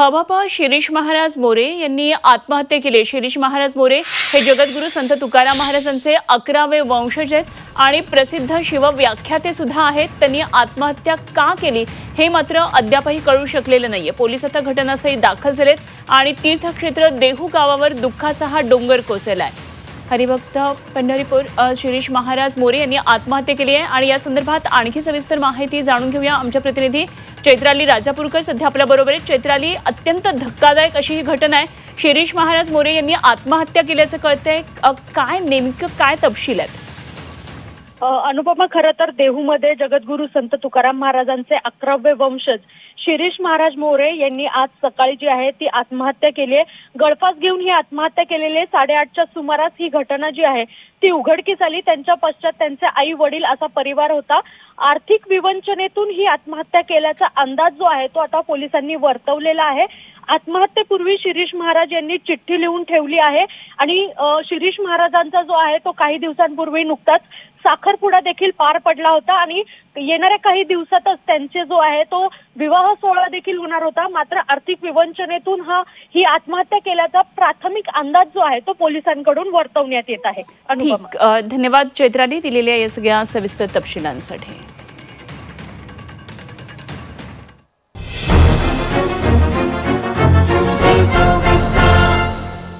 हवापा शिरीष महाराज मोरे यांनी आत्महत्या केली। शिरीष महाराज मोरे हे जगद्गुरू संत तुकाराम महाराजांचे 11वे वंशज आहेत आणि प्रसिद्ध शिवव्याख्याते सुद्धा आहेत। त्यांनी आत्महत्या का केली हे मात्र अद्यापही कळू शकलेलं नाहीये। पोलीस आता घटनास्थळी दाखल झालेत आणि तीर्थक्षेत्र देहू गावावर दुःखाचा हा डोंगर कोसळलाय। हरिभक्त पंढरीपूर शिरीष महाराज मोरे यांनी आत्महत्या केली आहे आणि या संदर्भात आणखी सविस्तर माहिती जाणून घेऊया। आमच्या प्रतिनिधी चैत्राली राजापूरकर सध्या आपल्या बरोबर आहेत। चैत्राली, अत्यंत धक्कादायक अशी ही घटना आहे। शिरीष महाराज मोरे यांनी आत्महत्या केल्याचं कळतंय, काय नेमकं काय तपशील आहेत? अनुपमा, खरं तर देहूमध्ये जगद्गुरू संत तुकाराम महाराजांचे 11वे वंशज शिरीष महाराज मोरे यांनी आज सकाळी जी आहे ती आत्महत्या केली आहे। गळफास घेऊन ही आत्महत्या केलेली आहे। 8:30च्या सुमारास ही घटना जी आहे ती उघडकीस आली। त्यांच्या पश्चात त्यांचे आई वडील असा परिवार होता। आर्थिक विवंचनेतून ही आत्महत्या केल्याचा अंदाज जो आहे तो आता पोलिसांनी वर्तवलेला आहे। आत्महत्येपूर्वी शिरीष महाराज यांनी चिठ्ठी लिहून ठेवली आहे आणि शिरीष महाराजांचा जो आहे तो काही दिवसांपूर्वी नुकताच साखरपुडा देखील पार पडला होता आणि येणाऱ्या काही दिवसातच त्यांचे जो आहे तो विवाह सोहळा देखील होणार होता। मात्र आर्थिक विवंचनेतून ही आत्महत्या केल्याचा प्राथमिक अंदाज जो आहे तो पोलिसांकडून वर्तवण्यात येत आहे। धन्यवाद चैत्राली दिलेल्या या सगळ्या सविस्तर तपशिलांसाठी।